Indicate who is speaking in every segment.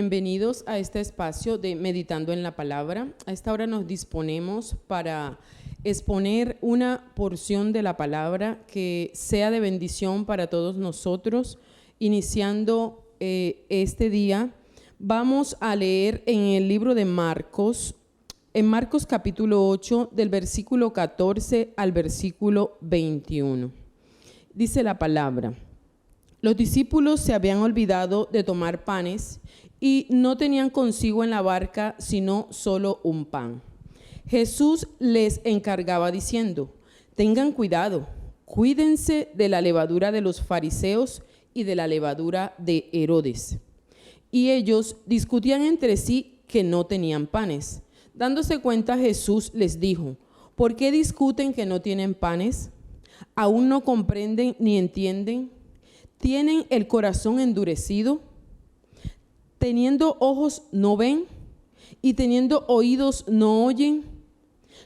Speaker 1: Bienvenidos a este espacio de Meditando en la Palabra. A esta hora nos disponemos para exponer una porción de la palabra que sea de bendición para todos nosotros. Iniciando este día, vamos a leer en el libro de Marcos, en Marcos capítulo 8, del versículo 14 al versículo 21. Dice la palabra: los discípulos se habían olvidado de tomar panes y no tenían consigo en la barca sino solo un pan. Jesús les encargaba diciendo: tengan cuidado, cuídense de la levadura de los fariseos y de la levadura de Herodes. Y ellos discutían entre sí que no tenían panes. Dándose cuenta, Jesús les dijo: ¿por qué discuten que no tienen panes? ¿Aún no comprenden ni entienden? ¿Tienen el corazón endurecido? ¿Teniendo ojos no ven? ¿Y teniendo oídos no oyen?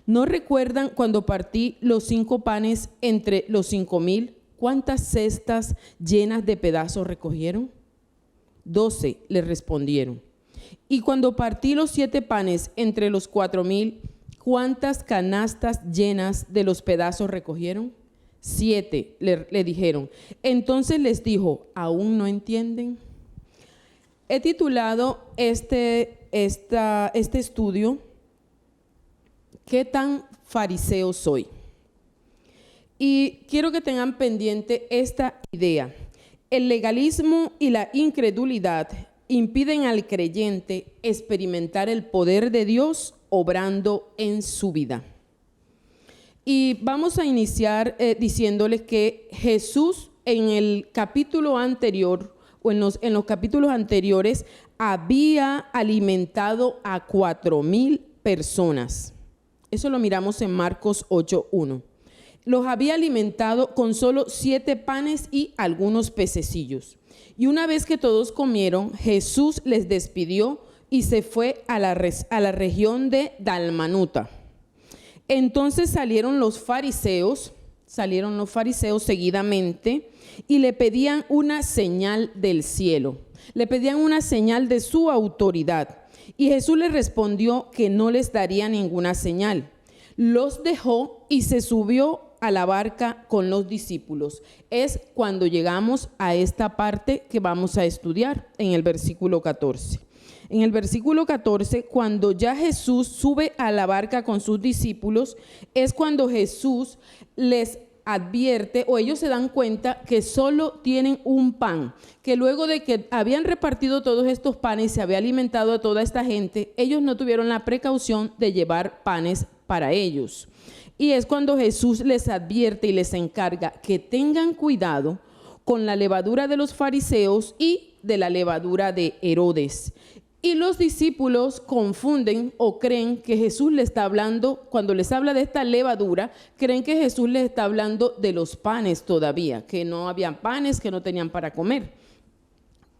Speaker 1: ¿No recuerdan cuando partí los 5 panes entre los 5,000? ¿Cuántas cestas llenas de pedazos recogieron? 12 les respondieron. Y cuando partí los 7 panes entre los 4,000, ¿cuántas canastas llenas de los pedazos recogieron? 7 le dijeron. Entonces les dijo: ¿aún no entienden? He titulado este estudio ¿qué tan fariseo soy? Y quiero que tengan pendiente esta idea. El legalismo y la incredulidad impiden al creyente experimentar el poder de Dios obrando en su vida. Y vamos a iniciar diciéndoles que Jesús en el capítulo anterior o en los capítulos anteriores había alimentado a 4,000 personas. Eso lo miramos en Marcos 8:1. Los había alimentado con solo 7 panes y algunos pececillos. Y una vez que todos comieron, Jesús les despidió y se fue a la región de Dalmanuta. Entonces salieron los fariseos seguidamente y le pedían una señal del cielo. Le pedían una señal de su autoridad. Y Jesús les respondió que no les daría ninguna señal. Los dejó y se subió a la barca con los discípulos. Es cuando llegamos a esta parte que vamos a estudiar en el versículo 14. En el versículo 14, cuando ya Jesús sube a la barca con sus discípulos, es cuando Jesús les advierte, o ellos se dan cuenta que solo tienen un pan, que luego de que habían repartido todos estos panes y se había alimentado a toda esta gente, ellos no tuvieron la precaución de llevar panes para ellos. Y es cuando Jesús les advierte y les encarga que tengan cuidado con la levadura de los fariseos y de la levadura de Herodes. Y los discípulos confunden o creen que Jesús les está hablando, cuando les habla de esta levadura, creen que Jesús les está hablando de los panes todavía, que no habían panes, que no tenían para comer.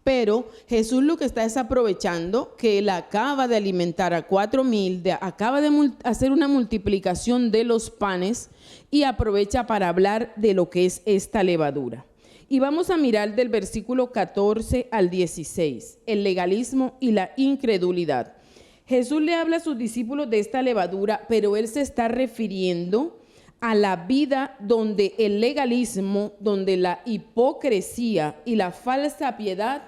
Speaker 1: Pero Jesús lo que está es aprovechando que él acaba de alimentar a 4,000, acaba de hacer una multiplicación de los panes y aprovecha para hablar de lo que es esta levadura. Y vamos a mirar del versículo 14 al 16, el legalismo y la incredulidad. Jesús le habla a sus discípulos de esta levadura, pero él se está refiriendo a la vida donde el legalismo, donde la hipocresía y la falsa piedad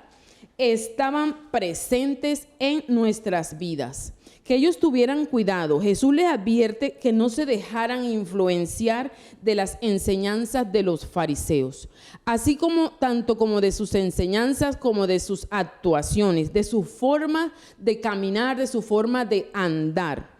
Speaker 1: estaban presentes en nuestras vidas. Que ellos tuvieran cuidado. Jesús les advierte que no se dejaran influenciar de las enseñanzas de los fariseos, así como tanto como de sus enseñanzas como de sus actuaciones, de su forma de caminar, de su forma de andar,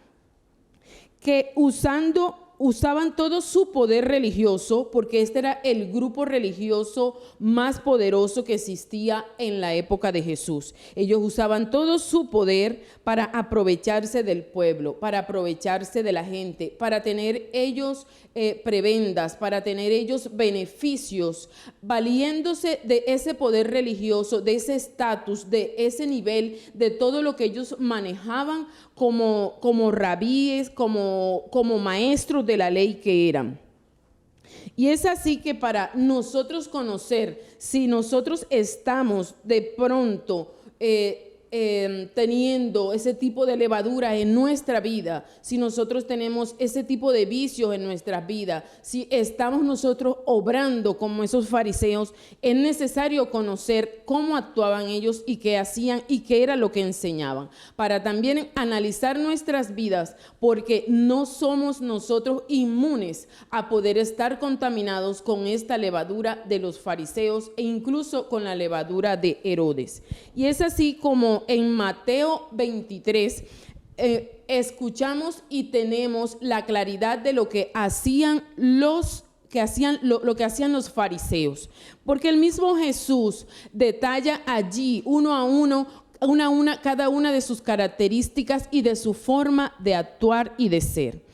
Speaker 1: que usaban todo su poder religioso, porque este era el grupo religioso más poderoso que existía en la época de Jesús. Ellos usaban todo su poder para aprovecharse del pueblo, para aprovecharse de la gente, para tener ellos prebendas, para tener ellos beneficios, valiéndose de ese poder religioso, de ese estatus, de ese nivel, de todo lo que ellos manejaban como rabíes, como maestros de la ley que eran. Y es así que para nosotros conocer si nosotros estamos de pronto teniendo ese tipo de levadura en nuestra vida, si nosotros tenemos ese tipo de vicios en nuestras vidas, si estamos nosotros obrando como esos fariseos, es necesario conocer cómo actuaban ellos y qué hacían y qué era lo que enseñaban, para también analizar nuestras vidas, porque no somos nosotros inmunes a poder estar contaminados con esta levadura de los fariseos e incluso con la levadura de Herodes. Y es así como en Mateo 23 escuchamos y tenemos la claridad de lo que hacían los fariseos, porque el mismo Jesús detalla allí uno a uno cada una de sus características y de su forma de actuar y de ser.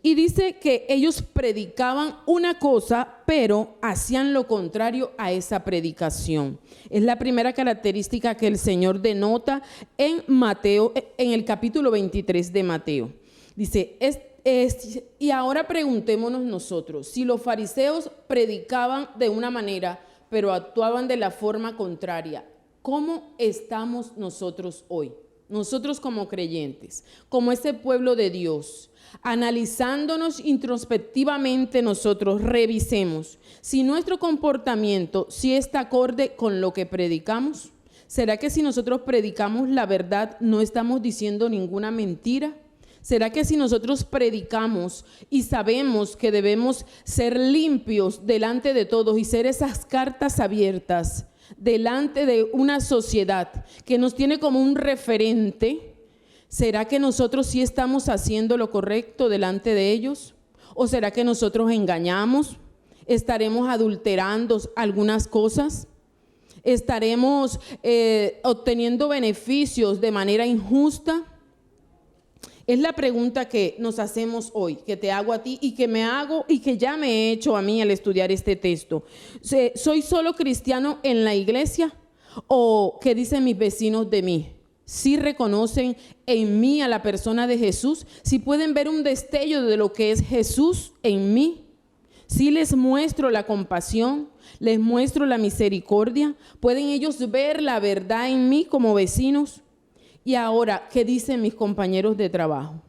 Speaker 1: Y dice que ellos predicaban una cosa, pero hacían lo contrario a esa predicación. Es la primera característica que el Señor denota en Mateo, en el capítulo 23 de Mateo. Dice, y ahora preguntémonos nosotros, si los fariseos predicaban de una manera, pero actuaban de la forma contraria, ¿cómo estamos nosotros hoy? Nosotros como creyentes, como ese pueblo de Dios, analizándonos introspectivamente, nosotros revisemos si nuestro comportamiento sí está acorde con lo que predicamos. ¿Será que si nosotros predicamos la verdad no estamos diciendo ninguna mentira? ¿Será que si nosotros predicamos y sabemos que debemos ser limpios delante de todos y ser esas cartas abiertas delante de una sociedad que nos tiene como un referente, ¿será que nosotros sí estamos haciendo lo correcto delante de ellos? ¿O será que nosotros engañamos? ¿Estaremos adulterando algunas cosas? ¿Estaremos obteniendo beneficios de manera injusta? Es la pregunta que nos hacemos hoy, que te hago a ti y que me hago y que ya me he hecho a mí al estudiar este texto. ¿Soy solo cristiano en la iglesia? ¿O qué dicen mis vecinos de mí? ¿Sí reconocen en mí a la persona de Jesús? ¿Sí pueden ver un destello de lo que es Jesús en mí? ¿Sí les muestro la compasión? ¿Les muestro la misericordia? ¿Pueden ellos ver la verdad en mí como vecinos? Y ahora, ¿qué dicen mis compañeros de trabajo?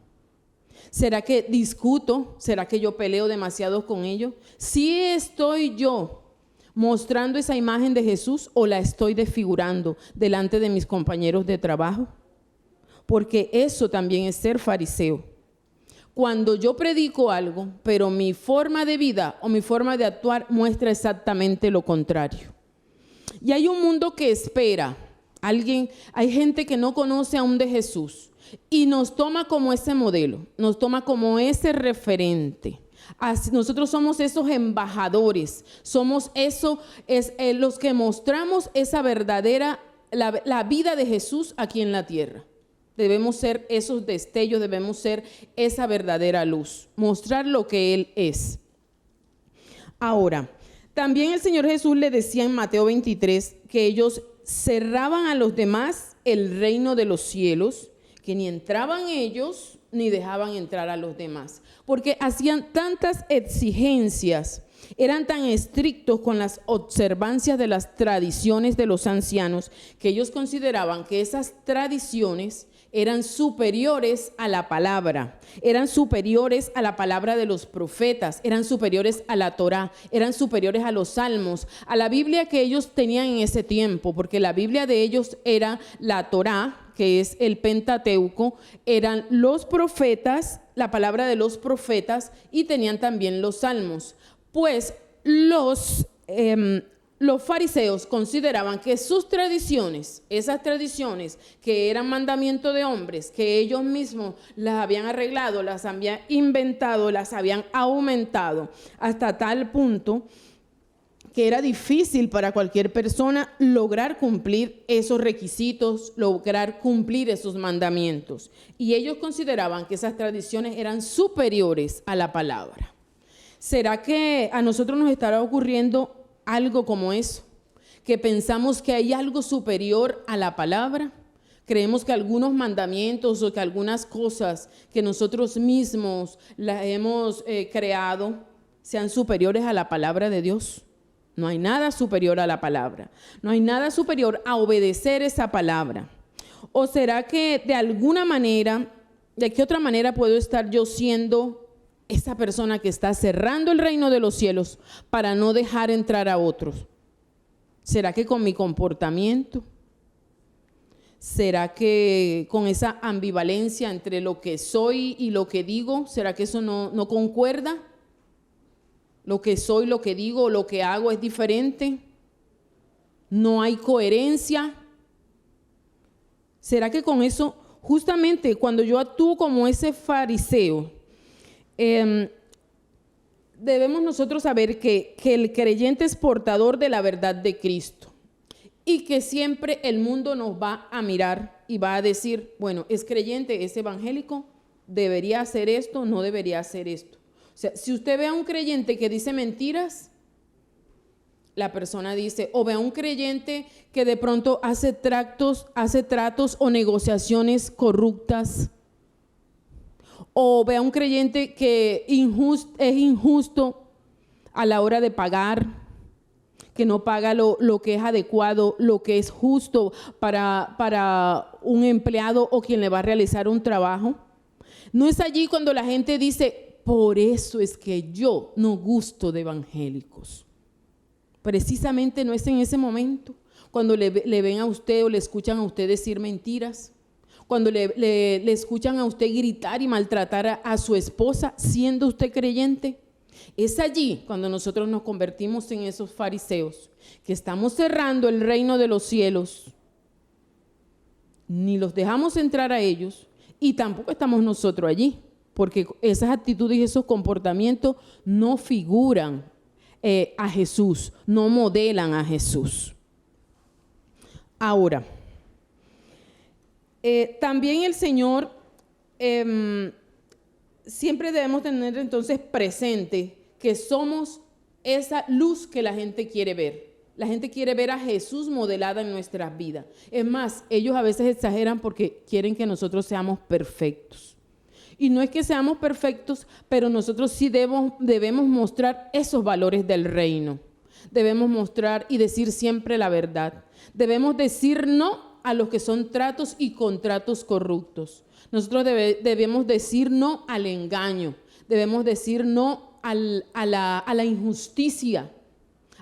Speaker 1: ¿Será que discuto? ¿Será que yo peleo demasiado con ellos? ¿Sí estoy yo mostrando esa imagen de Jesús o la estoy desfigurando delante de mis compañeros de trabajo? Porque eso también es ser fariseo. Cuando yo predico algo, pero mi forma de vida o mi forma de actuar muestra exactamente lo contrario. Y hay un mundo que espera. Hay gente que no conoce aún de Jesús y nos toma como ese modelo, nos toma como ese referente. Nosotros somos esos embajadores, somos los que mostramos esa verdadera, la vida de Jesús aquí en la tierra. Debemos ser esos destellos, debemos ser esa verdadera luz, mostrar lo que Él es. Ahora, también el Señor Jesús le decía en Mateo 23 que ellos cerraban a los demás el reino de los cielos, que ni entraban ellos ni dejaban entrar a los demás, porque hacían tantas exigencias, eran tan estrictos con las observancias de las tradiciones de los ancianos, que ellos consideraban que esas tradiciones eran superiores a la palabra, eran superiores a la palabra de los profetas, eran superiores a la Torá, eran superiores a los salmos, a la Biblia que ellos tenían en ese tiempo, porque la Biblia de ellos era la Torá, que es el Pentateuco, eran los profetas, la palabra de los profetas, y tenían también los salmos. Pues los fariseos consideraban que sus tradiciones, esas tradiciones que eran mandamiento de hombres, que ellos mismos las habían arreglado, las habían inventado, las habían aumentado, hasta tal punto que era difícil para cualquier persona lograr cumplir esos requisitos, lograr cumplir esos mandamientos. Y ellos consideraban que esas tradiciones eran superiores a la palabra. ¿Será que a nosotros nos estará ocurriendo algo como eso? Que pensamos que hay algo superior a la palabra. Creemos que algunos mandamientos o que algunas cosas que nosotros mismos las hemos creado sean superiores a la palabra de Dios. No hay nada superior a la palabra. No hay nada superior a obedecer esa palabra. ¿O será que de alguna manera, de qué otra manera puedo estar yo siendo esa persona que está cerrando el reino de los cielos para no dejar entrar a otros? ¿Será que con mi comportamiento? ¿Será que con esa ambivalencia entre lo que soy y lo que digo? ¿Será que eso no concuerda? ¿Lo que soy, lo que digo, lo que hago es diferente? ¿No hay coherencia? ¿Será que con eso, justamente cuando yo actúo como ese fariseo, debemos nosotros saber que el creyente es portador de la verdad de Cristo y que siempre el mundo nos va a mirar y va a decir, bueno, es creyente, es evangélico, debería hacer esto, no debería hacer esto. O sea, si usted ve a un creyente que dice mentiras, la persona dice, o ve a un creyente que de pronto hace tratos o negociaciones corruptas, o ve a un creyente que es injusto a la hora de pagar, que no paga lo que es adecuado, lo que es justo para un empleado o quien le va a realizar un trabajo. No es allí cuando la gente dice, por eso es que yo no gusto de evangélicos. Precisamente no es en ese momento, cuando le ven a usted o le escuchan a usted decir mentiras, cuando le escuchan a usted gritar y maltratar a su esposa, siendo usted creyente. Es allí cuando nosotros nos convertimos en esos fariseos, que estamos cerrando el reino de los cielos, ni los dejamos entrar a ellos y tampoco estamos nosotros allí, porque esas actitudes y esos comportamientos no figuran a Jesús, no modelan a Jesús. Ahora, también el Señor, siempre debemos tener entonces presente que somos esa luz que la gente quiere ver. La gente quiere ver a Jesús modelada en nuestras vidas. Es más, ellos a veces exageran porque quieren que nosotros seamos perfectos. Y no es que seamos perfectos, pero nosotros sí debemos mostrar esos valores del reino. Debemos mostrar y decir siempre la verdad. Debemos decir no a los que son tratos y contratos corruptos. Nosotros debemos decir no al engaño. Debemos decir no a la injusticia,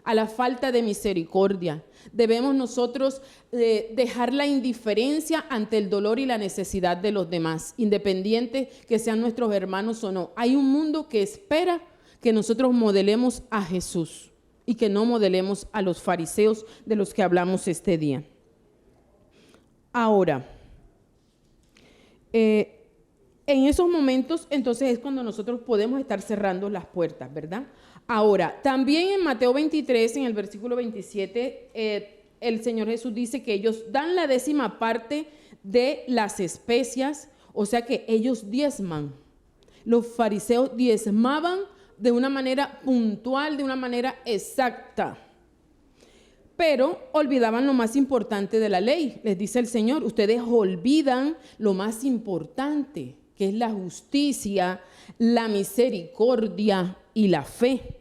Speaker 1: a la falta de misericordia. Debemos nosotros dejar la indiferencia ante el dolor y la necesidad de los demás, independiente que sean nuestros hermanos o no. Hay un mundo que espera que nosotros modelemos a Jesús y que no modelemos a los fariseos de los que hablamos este día. Ahora, en esos momentos entonces es cuando nosotros podemos estar cerrando las puertas, ¿verdad? Ahora, también en Mateo 23, en el versículo 27, el Señor Jesús dice que ellos dan la 10ª parte de las especias, o sea que ellos diezman. Los fariseos diezmaban de una manera puntual, de una manera exacta, pero olvidaban lo más importante de la ley. Les dice el Señor, ustedes olvidan lo más importante, que es la justicia, la misericordia y la fe.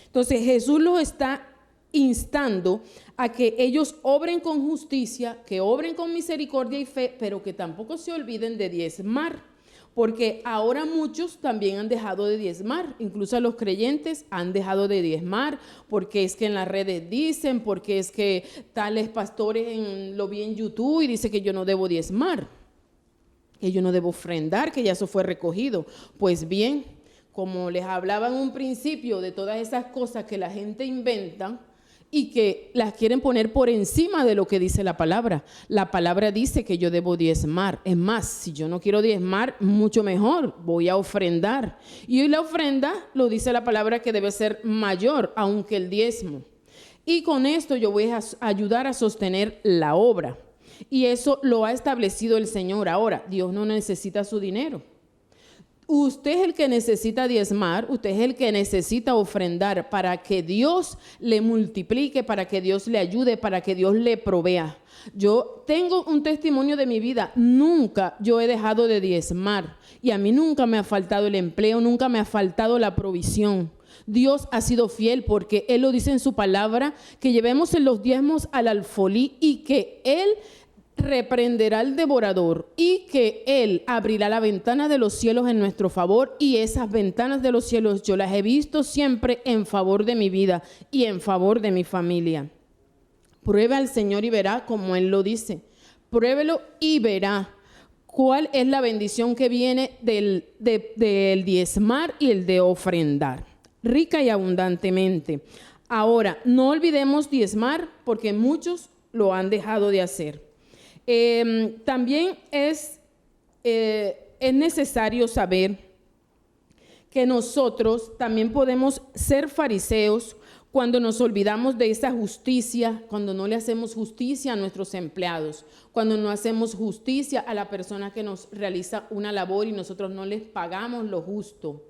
Speaker 1: Entonces Jesús los está instando a que ellos obren con justicia, que obren con misericordia y fe, pero que tampoco se olviden de diezmar, porque ahora muchos también han dejado de diezmar, incluso los creyentes han dejado de diezmar, porque es que en las redes dicen, porque es que tales pastores lo vi en YouTube y dice que yo no debo diezmar, que yo no debo ofrendar, que ya eso fue recogido. Pues bien, como les hablaba en un principio de todas esas cosas que la gente inventa y que las quieren poner por encima de lo que dice la palabra. La palabra dice que yo debo diezmar. Es más, si yo no quiero diezmar, mucho mejor, voy a ofrendar. Y hoy la ofrenda, lo dice la palabra, que debe ser mayor, aunque el diezmo. Y con esto yo voy a ayudar a sostener la obra. Y eso lo ha establecido el Señor. Ahora, Dios no necesita su dinero. Usted es el que necesita diezmar, usted es el que necesita ofrendar para que Dios le multiplique, para que Dios le ayude, para que Dios le provea. Yo tengo un testimonio de mi vida, nunca yo he dejado de diezmar y a mí nunca me ha faltado el empleo, nunca me ha faltado la provisión. Dios ha sido fiel porque Él lo dice en su palabra, que llevemos en los diezmos al alfolí y que Él reprenderá al devorador y que Él abrirá la ventana de los cielos en nuestro favor, y esas ventanas de los cielos yo las he visto siempre en favor de mi vida y en favor de mi familia. Pruebe al Señor y verá, como Él lo dice. Pruébelo y verá cuál es la bendición que viene del diezmar y el de ofrendar, rica y abundantemente. Ahora, no olvidemos diezmar, porque muchos lo han dejado de hacer. También es necesario saber que nosotros también podemos ser fariseos cuando nos olvidamos de esa justicia, cuando no le hacemos justicia a nuestros empleados, cuando no hacemos justicia a la persona que nos realiza una labor y nosotros no les pagamos lo justo.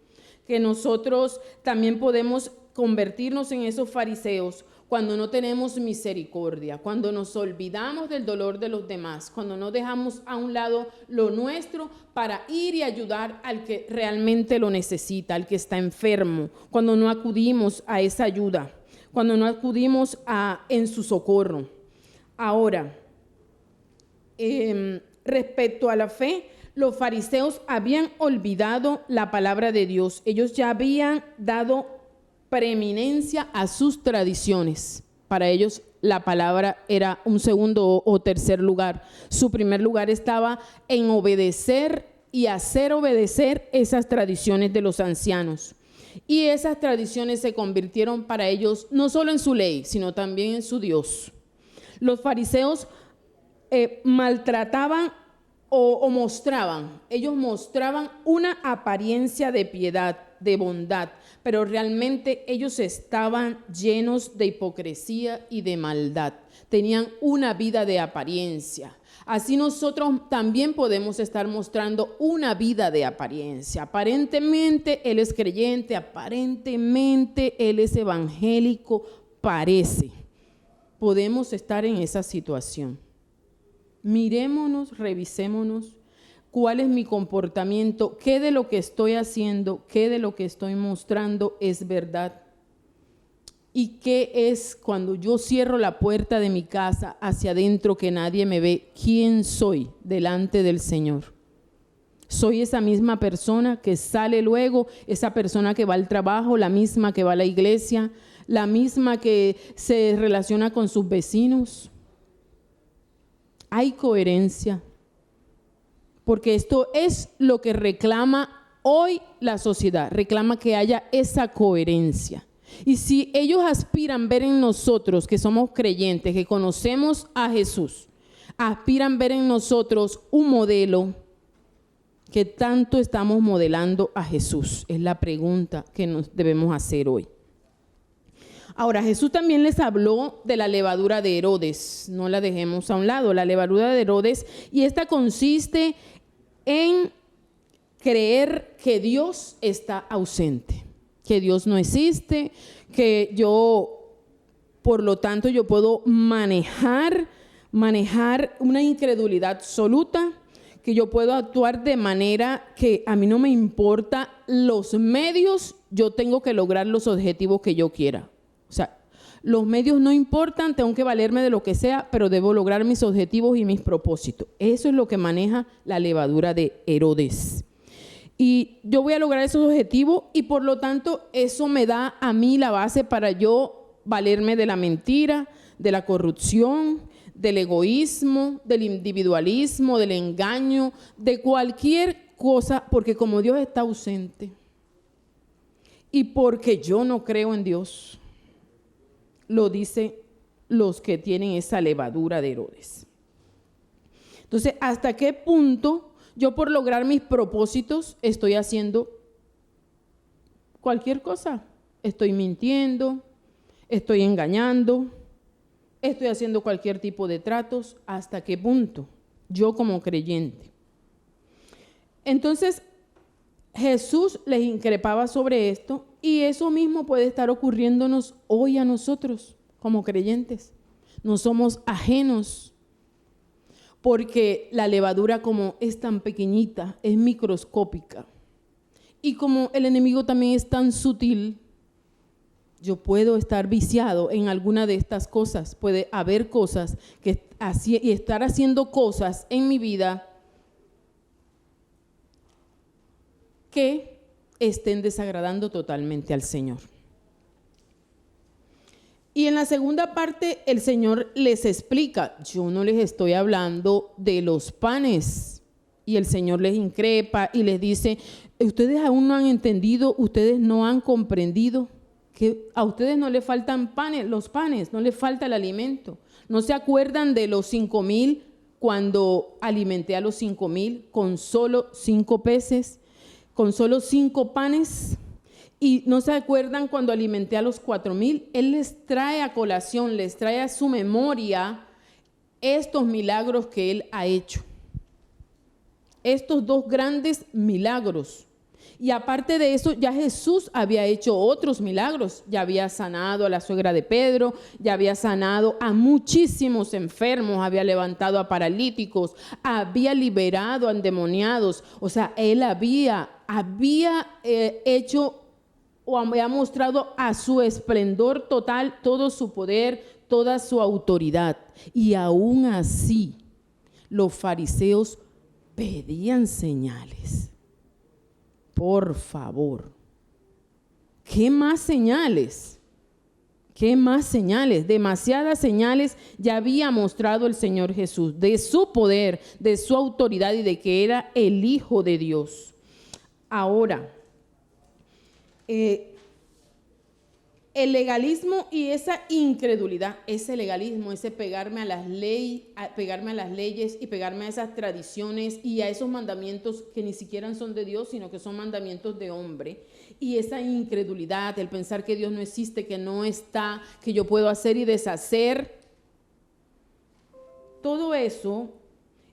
Speaker 1: Que nosotros también podemos convertirnos en esos fariseos cuando no tenemos misericordia, cuando nos olvidamos del dolor de los demás, cuando no dejamos a un lado lo nuestro para ir y ayudar al que realmente lo necesita, al que está enfermo, cuando no acudimos a esa ayuda, cuando no acudimos en su socorro. Ahora, respecto a la fe, los fariseos habían olvidado la palabra de Dios. Ellos ya habían dado preeminencia a sus tradiciones. Para ellos la palabra era un segundo o tercer lugar. Su primer lugar estaba en obedecer y hacer obedecer esas tradiciones de los ancianos. Y esas tradiciones se convirtieron para ellos no solo en su ley, sino también en su Dios. Los fariseos maltrataban o mostraban, ellos mostraban una apariencia de piedad, de bondad, pero realmente ellos estaban llenos de hipocresía y de maldad. Tenían una vida de apariencia. Así nosotros también podemos estar mostrando una vida de apariencia. Aparentemente él es creyente, aparentemente él es evangélico, parece. Podemos estar en esa situación. Mirémonos, revisémonos. ¿Cuál es mi comportamiento? ¿Qué de lo que estoy haciendo, qué de lo que estoy mostrando es verdad? ¿Y qué es cuando yo cierro la puerta de mi casa hacia adentro que nadie me ve? ¿Quién soy delante del Señor? ¿Soy esa misma persona que sale luego, esa persona que va al trabajo, la misma que va a la iglesia, la misma que se relaciona con sus vecinos? ¿Hay coherencia? Porque esto es lo que reclama hoy la sociedad, reclama que haya esa coherencia. Y si ellos aspiran ver en nosotros que somos creyentes, que conocemos a Jesús, aspiran ver en nosotros un modelo, ¿qué tanto estamos modelando a Jesús? Es la pregunta que nos debemos hacer hoy. Ahora, Jesús también les habló de la levadura de Herodes, no la dejemos a un lado, la levadura de Herodes, y esta consiste en creer que Dios está ausente, que Dios no existe, que yo, por lo tanto, yo puedo manejar una incredulidad absoluta, que yo puedo actuar de manera que a mí no me importa los medios, yo tengo que lograr los objetivos que yo quiera. O sea, los medios no importan, tengo que valerme de lo que sea, pero debo lograr mis objetivos y mis propósitos. Eso es lo que maneja la levadura de Herodes. Y yo voy a lograr esos objetivos y por lo tanto eso me da a mí la base para yo valerme de la mentira, de la corrupción, del egoísmo, del individualismo, del engaño, de cualquier cosa, porque como Dios está ausente y porque yo no creo en Dios, lo dicen los que tienen esa levadura de Herodes. Entonces, ¿hasta qué punto yo por lograr mis propósitos estoy haciendo cualquier cosa? Estoy mintiendo, estoy engañando, estoy haciendo cualquier tipo de tratos. ¿Hasta qué punto? Yo como creyente. Entonces, Jesús les increpaba sobre esto y eso mismo puede estar ocurriéndonos hoy a nosotros como creyentes. No somos ajenos porque la levadura, como es tan pequeñita, es microscópica y como el enemigo también es tan sutil, Yo puedo estar viciado en alguna de estas cosas. Puede haber cosas y estar haciendo cosas en mi vida que estén desagradando totalmente al Señor. Y en la segunda parte el Señor les explica, yo no les estoy hablando de los panes. Y el Señor les increpa y les dice, ustedes aún no han entendido, ustedes no han comprendido que a ustedes no les faltan panes, los panes, no les falta el alimento. ¿No se acuerdan de los 5,000 cuando alimenté a los 5,000 con solo 5 peces, con solo 5 panes? ¿Y no se acuerdan cuando alimenté a los 4,000? Él les trae a colación, les trae a su memoria estos milagros que Él ha hecho. Estos 2 grandes milagros. Y aparte de eso, ya Jesús había hecho otros milagros. Ya había sanado a la suegra de Pedro, ya había sanado a muchísimos enfermos, había levantado a paralíticos, había liberado a endemoniados. O sea, Él había hecho o había mostrado a su esplendor total todo su poder, toda su autoridad. Y aún así, los fariseos pedían señales. Por favor, ¿qué más señales? ¿Qué más señales? Demasiadas señales ya había mostrado el Señor Jesús de su poder, de su autoridad y de que era el Hijo de Dios. Ahora, el legalismo y esa incredulidad, ese legalismo, ese pegarme a las leyes y pegarme a esas tradiciones y a esos mandamientos que ni siquiera son de Dios, sino que son mandamientos de hombre. Y esa incredulidad, el pensar que Dios no existe, que no está, que yo puedo hacer y deshacer, todo eso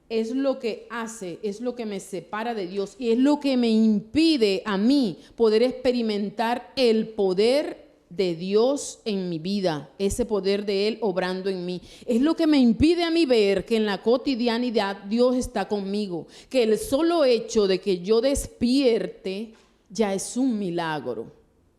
Speaker 1: es lo que hace, es lo que me separa de Dios y es lo que me impide a mí poder experimentar el poder de Dios en mi vida, ese poder de Él obrando en mí. Es lo que me impide a mí ver que en la cotidianidad Dios está conmigo, que el solo hecho de que yo despierte ya es un milagro,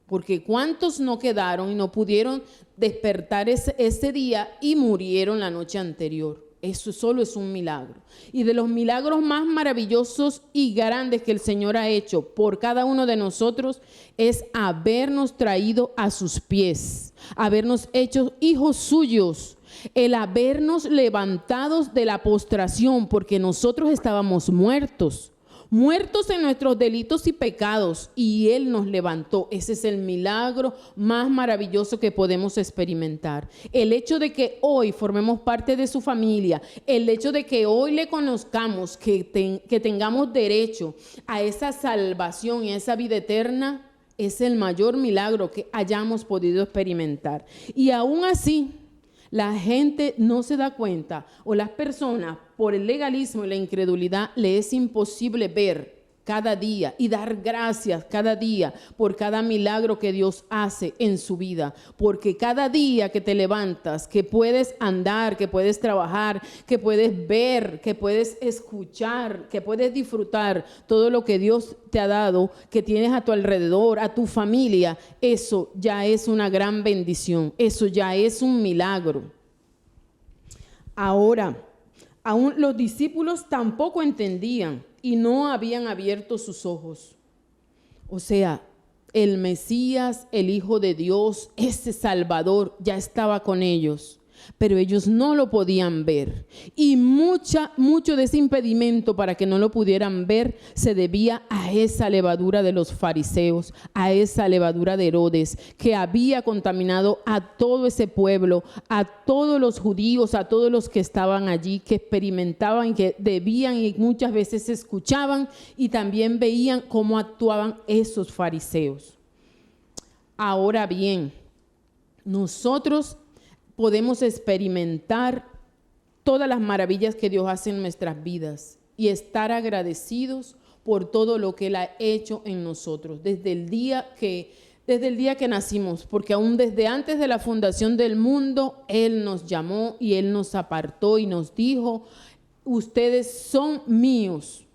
Speaker 1: porque ¿cuántos no quedaron y no pudieron despertar ese día y murieron la noche anterior? Eso solo es un milagro. Y de los milagros más maravillosos y grandes que el Señor ha hecho por cada uno de nosotros es habernos traído a sus pies, habernos hecho hijos suyos, el habernos levantados de la postración, porque nosotros estábamos muertos en nuestros delitos y pecados, y Él nos levantó. Ese es el milagro más maravilloso que podemos experimentar. El hecho de que hoy formemos parte de su familia, el hecho de que hoy le conozcamos, que tengamos derecho a esa salvación y a esa vida eterna, es el mayor milagro que hayamos podido experimentar. Y aún así, la gente no se da cuenta, o las personas por el legalismo y la incredulidad le es imposible ver cada día y dar gracias cada día por cada milagro que Dios hace en su vida, porque cada día que te levantas, que puedes andar, que puedes trabajar, que puedes ver, que puedes escuchar, que puedes disfrutar todo lo que Dios te ha dado, que tienes a tu alrededor, a tu familia, eso ya es una gran bendición, eso ya es un milagro. Ahora, aún los discípulos tampoco entendían y no habían abierto sus ojos. O sea, el Mesías, el Hijo de Dios, ese Salvador ya estaba con ellos, pero ellos no lo podían ver. Y mucho de ese impedimento para que no lo pudieran ver se debía a esa levadura de los fariseos, a esa levadura de Herodes, que había contaminado a todo ese pueblo, a todos los judíos, a todos los que estaban allí, que experimentaban, que debían y muchas veces escuchaban y también veían cómo actuaban esos fariseos. Ahora bien, nosotros podemos experimentar todas las maravillas que Dios hace en nuestras vidas y estar agradecidos por todo lo que Él ha hecho en nosotros desde el día que nacimos, porque aún desde antes de la fundación del mundo, Él nos llamó y Él nos apartó y nos dijo, ustedes son míos.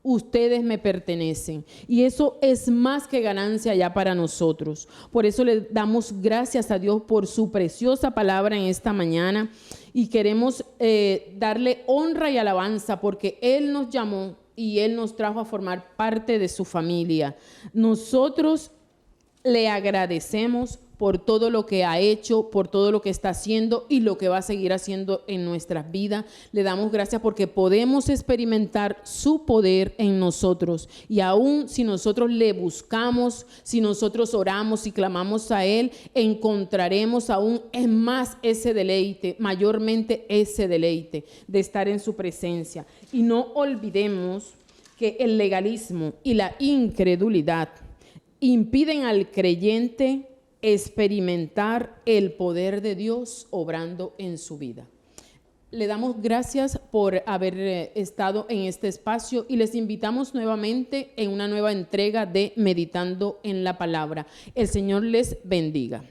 Speaker 1: ustedes me pertenecen. Y eso es más que ganancia ya para nosotros. Por eso le damos gracias a Dios por su preciosa palabra en esta mañana. Y queremos darle honra y alabanza porque Él nos llamó y Él nos trajo a formar parte de su familia. Nosotros le agradecemos por todo lo que ha hecho, por todo lo que está haciendo y lo que va a seguir haciendo en nuestras vidas. Le damos gracias porque podemos experimentar su poder en nosotros. Y aún si nosotros le buscamos, si nosotros oramos y clamamos a Él, encontraremos aún más ese deleite, mayormente ese deleite de estar en su presencia. Y no olvidemos que el legalismo y la incredulidad impiden al creyente experimentar el poder de Dios obrando en su vida. Le damos gracias por haber estado en este espacio y les invitamos nuevamente en una nueva entrega de Meditando en la Palabra. El Señor les bendiga.